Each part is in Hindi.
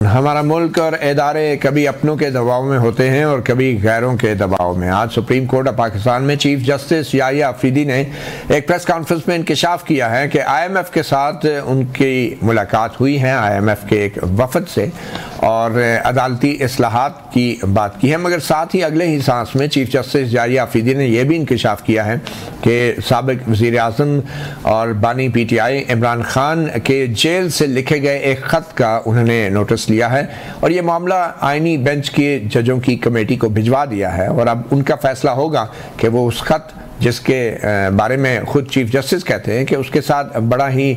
हमारा मुल्क और इदारे कभी अपनों के दबाव में होते हैं और कभी गैरों के दबाव में। आज सुप्रीम कोर्ट ऑफ पाकिस्तान में चीफ जस्टिस याहिया अफरीदी ने एक प्रेस कॉन्फ्रेंस में इंकशाफ किया है कि IMF के साथ उनकी मुलाकात हुई है, IMF के एक वफद से, और अदालती इस्लाहात की बात की है। मगर साथ ही अगले ही सांस में चीफ जस्टिस याहिया अफरीदी ने यह भी इंकशाफ किया है कि साबिक वज़ीर आज़म और बानी PTI इमरान खान के जेल से लिखे गए एक ख़त का उन्होंने नोटिस लिया है और ये मामला आईनी बेंच के जजों की कमेटी को भिजवा दिया है और अब उनका फैसला होगा कि वो उस खत जिसके बारे में खुद चीफ जस्टिस कहते हैं कि उसके साथ बड़ा ही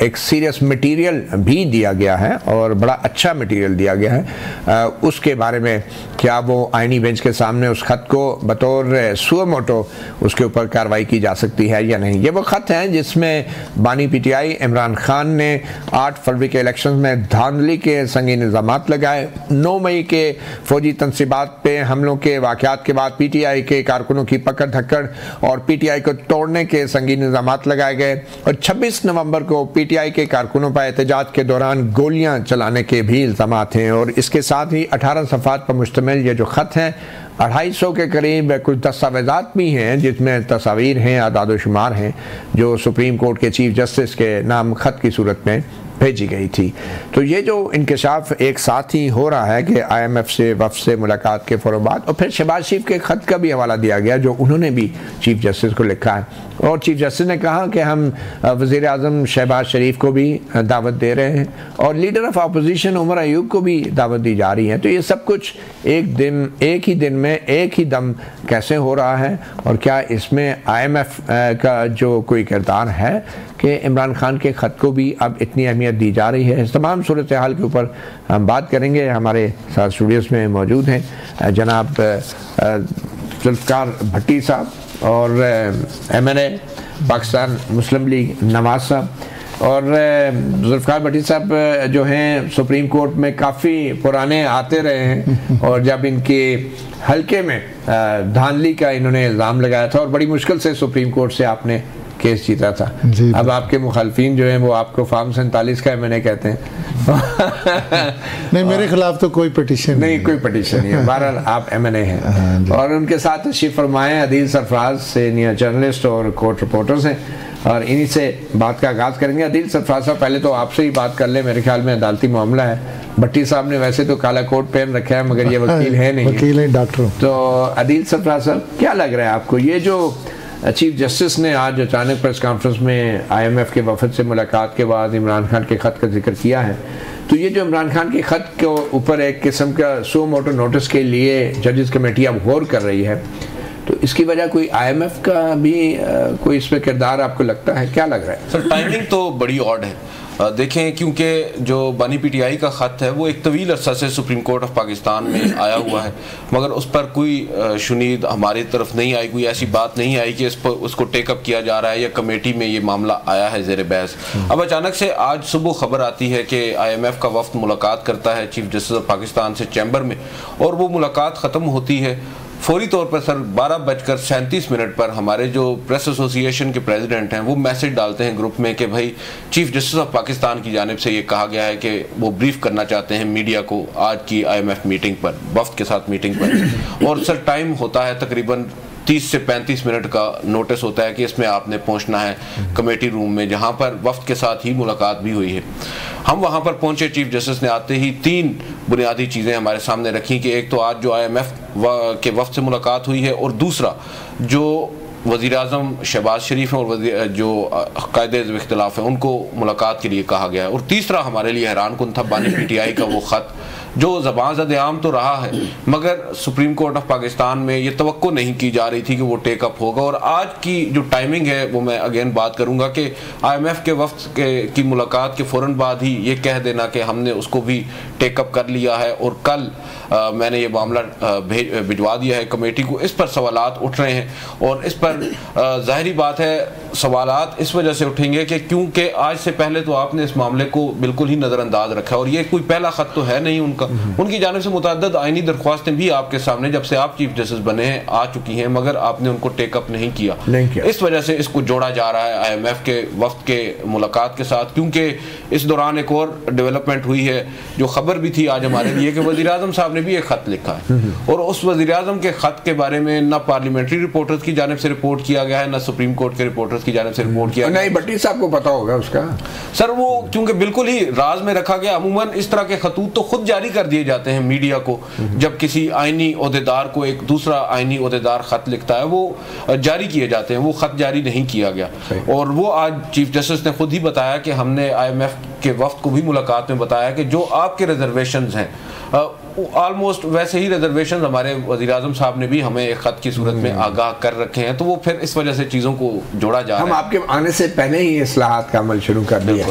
एक सीरियस मटेरियल भी दिया गया है और बड़ा अच्छा मटेरियल दिया गया है, उसके बारे में क्या वो आईनी बेंच के सामने उस खत को बतौर सुओ मोटो उसके ऊपर कार्रवाई की जा सकती है या नहीं। ये वो खत हैं जिसमें बानी PTI इमरान खान ने 8 फरवरी के इलेक्शन में धांधली के संगीन इल्ज़ामात लगाए। 9 मई के फौजी तनसीबात पे हमलों के वाक़यात के बाद PTI के कारकुनों की पकड़ धक्कड़ और PTI को तोड़ने के संगीन इल्ज़ामात लगाए गए और 26 नवंबर को PTI के कारकुनों पर एहतजाज के दौरान गोलियां चलाने के भी इल्ज़ामात हैं। और इसके साथ ही 18 सफ़हात पर मुश्तमिल ये जो ख़त हैं, 250 के करीब कुछ दस्तावेज़ात भी हैं जिसमें तस्वीर हैं, आदाद शुमार हैं जो सुप्रीम कोर्ट के चीफ जस्टिस के नाम ख़त की सूरत में भेजी गई थी। तो ये जो इंकशाफ एक साथ ही हो रहा है कि IMF से वफ़द से मुलाकात के फ़ौरन बाद, और फिर शहबाज शरीफ के ख़त का भी हवाला दिया गया जो उन्होंने भी चीफ जस्टिस को लिखा है और चीफ जस्टिस ने कहा कि हम वज़ीर आज़म शहबाज शरीफ को भी दावत दे रहे हैं और leader of opposition Umar Ayub को भी दावत दी जा रही है। तो ये सब कुछ एक ही दिन में एक ही दम कैसे हो रहा है और क्या इसमें IMF का जो कोई किरदार है कि इमरान खान के ख़त को भी अब इतनी अहमियत दी जा रही है। इस तमाम सूरत हाल के ऊपर हम बात करेंगे। हमारे साथ स्टूडियोज़ में मौजूद हैं जनाब जुल्फ़िकार भट्टी साहब और MNA पाकिस्तान मुस्लिम लीग नवाज साहब, और जुल्फ़िकार भट्टी साहब जो हैं सुप्रीम कोर्ट में काफ़ी पुराने आते रहे हैं और जब इनके हल्के में धांधली का इन्होंने इल्ज़ाम लगाया था और बड़ी मुश्किल से सुप्रीम कोर्ट से आपने केस जीता था। अब आपके मुखालफीन जो हैं वो आपको फार्म 47 का MNA कहते हैं। नहीं, मेरे खिलाफ तो कोई पिटीशन नहीं, कोई पिटीशन नहीं है। बहरहाल आप MNA हैं और उनके साथ तशरीफ फरमाए अदील सरफराज सीनियर जर्नलिस्ट और कोर्ट रिपोर्टर्स हैं और इन्हीं से बात का आगाज़ करेंगे। अदील सरफराज साहब, पहले तो आपसे ही बात कर ले, मेरे ख्याल में अदालती मामला है। भट्टी साहब ने वैसे तो काला कोट पहन रखा है मगर ये वकील है नहीं, वकील है, डॉक्टर। तो अदील सरफराज साहब, क्या लग रहा है आपको ये जो चीफ जस्टिस ने आज अचानक प्रेस कॉन्फ्रेंस में IMF के वफद से मुलाकात के बाद इमरान खान के ख़त का जिक्र किया है, तो ये जो इमरान खान के ख़त के ऊपर एक किस्म का सो मोटो नोटिस के लिए जजेस कमेटी अब गौर कर रही है, तो इसकी वजह कोई IMF का भी कोई इसमें किरदार आपको लगता है? क्या लग रहा है सर? टाइमिंग तो बड़ी ऑड है। देखें, क्योंकि जो बानी PTI का ख़त है वो एक तवील अरसा से सुप्रीम कोर्ट ऑफ पाकिस्तान में आया हुआ है मगर उस पर कोई शुनीद हमारी तरफ नहीं आई, कोई ऐसी बात नहीं आई कि इस पर उसको टेकअप किया जा रहा है या कमेटी में ये मामला आया है ज़ेर बहस। अब अचानक से आज सुबह खबर आती है कि IMF का वफ़द मुलाकात करता है चीफ जस्टिस ऑफ पाकिस्तान से चैम्बर में और वो मुलाकात ख़त्म होती है फौरी तौर पर सर 12:37 पर हमारे जो प्रेस एसोसिएशन के प्रेसिडेंट हैं वो मैसेज डालते हैं ग्रुप में कि भाई चीफ जस्टिस ऑफ पाकिस्तान की जानिब से ये कहा गया है कि वो ब्रीफ करना चाहते हैं मीडिया को आज की IMF मीटिंग पर, वफ़द के साथ मीटिंग पर। और सर टाइम होता है तकरीबन 30 से 35 मिनट का नोटिस होता है कि इसमें आपने पहुंचना है कमेटी रूम में जहां पर वफ़द के साथ ही मुलाकात भी हुई है। हम वहां पर पहुंचे, चीफ जस्टिस ने आते ही 3 बुनियादी चीज़ें हमारे सामने रखी कि एक तो आज जो IMF के वफ़द से मुलाकात हुई है और दूसरा जो वज़ीर आज़म शहबाज शरीफ हैं और जो कायदे इख्तिलाफ हैं उनको मुलाकात के लिए कहा गया है, और तीसरा हमारे लिए हैरान कुन था बानी PTI का वो ख़त जो ज़बान-ज़द-आम तो रहा है मगर सुप्रीम कोर्ट ऑफ पाकिस्तान में ये तवक्को नहीं की जा रही थी कि वो टेकअप होगा। और आज की जो टाइमिंग है वो मैं अगेन बात करूंगा कि IMF के वफ़द की मुलाकात के फ़ौरन बाद ही ये कह देना कि हमने उसको भी टेकअप कर लिया है और कल मैंने ये मामला भिजवा दिया है कमेटी को। इस पर सवालात उठ रहे हैं और इस पर जाहिर बात है सवालात इस वजह से उठेंगे कि क्योंकि आज से पहले तो आपने इस मामले को बिल्कुल ही नज़रअंदाज रखा और ये कोई पहला ख़त तो है नहीं उनका। उनकी जानिब से मुतअद्दिद आईनी दरख्वास्तें भी आपके सामने जब से आप चीफ जस्टिस बने हैं आ चुकी हैं, मगर आपने उनको टेकअप नहीं किया। इस वजह से इसको जोड़ा जा रहा है IMF के वफ्द के मुलाकात के साथ, क्योंकि इस दौरान एक और डेवलपमेंट हुई है जो खबर भी थी आज हमारे लिए कि वज़ीर-ए-आज़म साहब ने भी एक ख़त लिखा है और उस वज़ीर-ए-आज़म के ख़त के बारे में ना पार्लियामेंट्री रिपोर्टर्स की जानिब से रिपोर्ट किया गया है, ना सुप्रीम कोर्ट के रिपोर्टर्स की जानिब से रिपोर्ट किया गया। नहीं, भट्टी साहब को पता होगा उसका सर, वो क्योंकि बिल्कुल ही राज में रखा गया। अमूमन इस तरह के खतूत तो खुद जारी कर दिए जाते हैं मीडिया को, जब किसी आईनी ओहदेदार को एक दूसरा आईनी ओहदेदार खत लिखता है वो जारी किए जाते हैं। वो खत जारी नहीं किया गया और वो आज चीफ जस्टिस ने खुद ही बताया कि हमने IMF के वफ्द को भी मुलाकात में बताया कि जो आपके रिजर्वेशंस हैं ऑलमोस्ट वैसे ही रिजर्वेशंस हमारे वज़ीर-ए-आज़म साहब ने भी हमें एक खत की सूरत में आगाह कर रखे हैं। तो वो फिर इस वजह से चीज़ों को जोड़ा जा रहा है। हम आपके आने से पहले ही इस्लाहात का अमल शुरू कर दिया।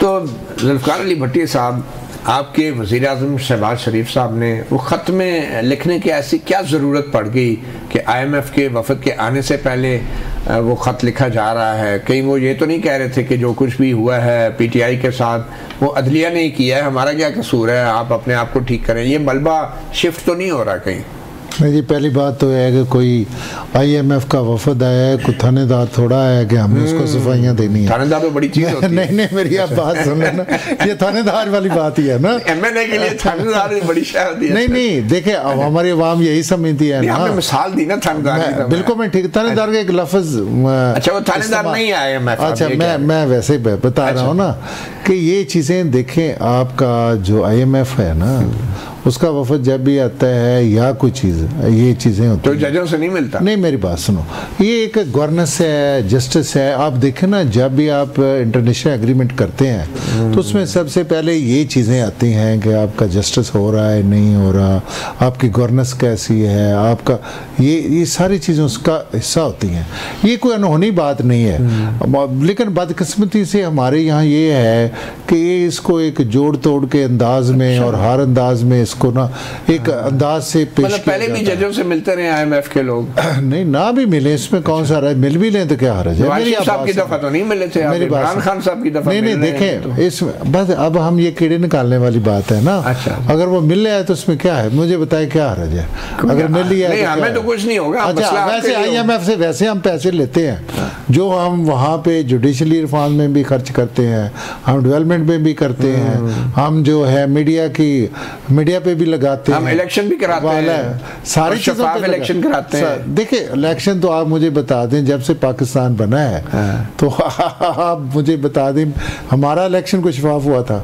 तो ज़ुल्फ़िकार अली भट्टी साहब, आपके वज़ीर-ए-आज़म शहबाज शरीफ साहब ने वो ख़त में लिखने की ऐसी क्या ज़रूरत पड़ गई कि IMF के वफ़द के आने से पहले वो ख़त लिखा जा रहा है? कहीं वो ये तो नहीं कह रहे थे कि जो कुछ भी हुआ है PTI के साथ वो अदलिया ने किया है, हमारा क्या कसूर है, आप अपने आप को ठीक करें? ये मलबा शिफ्ट तो नहीं हो रहा कहीं? नहीं जी, पहली बात तो है कि कोई IMF का वफद आया है, कोई थानेदार थोड़ा है कि हमने उसको सफाइयाँ देनी है। थानेदार तो बड़ी चीज़ होती है। नहीं, मेरी आप बात सुन लेना, ये थानेदार वाली बात ही है ना। MNA के लिए थानेदार बड़ी शायद होती है। नहीं, देखे अब हमारी आवाम यही समझती है ना। आपने मिसाल दी ना थानेदार, बिल्कुल मैं ठीक। थानेदार का एक लफ्ज, अच्छा वो थानेदार नहीं आया। अच्छा मैं वैसे बता रहा हूँ ना कि ये चीज़ें देखें, आपका जो IMF है ना उसका वफद जब भी आता है या कोई चीज़ ये चीज़ें होती तो जजों से नहीं मिलता। नहीं, मेरी बात सुनो, ये एक गवर्नेंस है, जस्टिस है। आप देखें ना, जब भी आप इंटरनेशनल एग्रीमेंट करते हैं तो उसमें सबसे पहले ये चीज़ें आती हैं कि आपका जस्टिस हो रहा है नहीं हो रहा, आपकी गवर्नेंस कैसी है, आपका ये सारी चीज़ें उसका हिस्सा होती हैं। ये कोई अनहोनी बात नहीं है, लेकिन बदकिस्मती से हमारे यहाँ ये है कि ये इसको एक जोड़ तोड़ के अंदाज में और हर अंदाज में इसको ना एक अंदाज से पेश मतलब पहले भी जजों से मिलते रहे IMF के लोग? नहीं, ना भी मिले, इसमें कौन सा रहा, मिल भी लें तो क्या हर्ज है। मेरी साहब की दफा तो नहीं मिले थे, इमरान खान साहब की दफा नहीं देखें इसमें बस अब हम ये कीड़े निकालने वाली बात है ना। अच्छा, अगर वो मिल रहा है तो उसमें क्या है, मुझे बताए क्या हर्ज है अगर मिल लिया है? हमें तो कुछ नहीं होगा। अच्छा, वैसे IMF से वैसे हम पैसे लेते हैं जो हम वहाँ पे जुडिशली रिफॉर्म में भी खर्च करते हैं, हम डेवलपमेंट में भी करते हैं, हम जो है मीडिया पे भी लगाते हैं, हम इलेक्शन भी कराते हैं, सारी चीजों पे इलेक्शन कराते हैं। देखिए इलेक्शन तो आप मुझे बता दें, जब से पाकिस्तान बना है तो आप मुझे बता दें हमारा इलेक्शन को शफाफ हुआ था?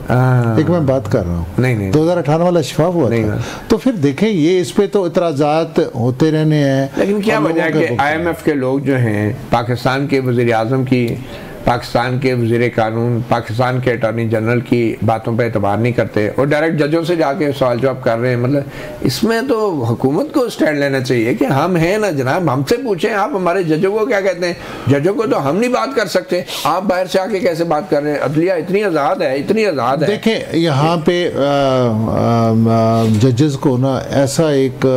एक मैं बात कर रहा हूँ, नहीं 2018 वाला शफाफ हुआ था। तो फिर देखें ये इस पे तो इतराजात होते रहने हैं। लेकिन क्या वजह है कि IMF के लोग जो हैं पाकिस्तान के वज़ीर-ए-आज़म की, पाकिस्तान के वज़ीर कानून, पाकिस्तान के अटॉर्नी जनरल की बातों पे एतबार नहीं करते और डायरेक्ट जजों से जाके सवाल जवाब कर रहे हैं? मतलब इसमें तो हुकूमत को स्टैंड लेना चाहिए कि हम हैं ना जनाब, हमसे पूछें आप हमारे जजों को क्या कहते हैं। जजों को तो हम नहीं बात कर सकते, आप बाहर से आके कैसे बात कर रहे हैं? अदलिया इतनी आज़ाद है, इतनी आज़ाद है। देखें यहाँ पे जजेस को ना ऐसा एक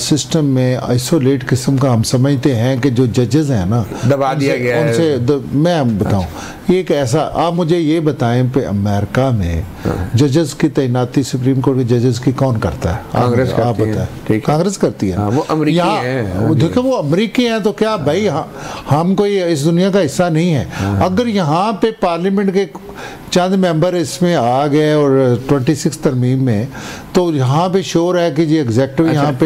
सिस्टम में आइसोलेट किस्म का हम समझते हैं कि जो जजेस हैं ना दबा दिया गया है उनसे। मैं बताऊं, ये एक ऐसा, आप मुझे ये बताएं पे अमेरिका में जजेस की तैनाती सुप्रीम कोर्ट के जजेस की कौन करता है? कांग्रेस आप बताएं। कांग्रेस करती है। वो अमेरिकी हैं। देखो वो अमेरिकी हैं तो क्या भाई, हम कोई इस दुनिया का हिस्सा नहीं है। अगर यहाँ पे पार्लियामेंट के चंद मेंबर इसमें आ गए और 26 तरमीम में, तो यहाँ पे शोर है कि जी एग्जेक्टिव यहाँ पे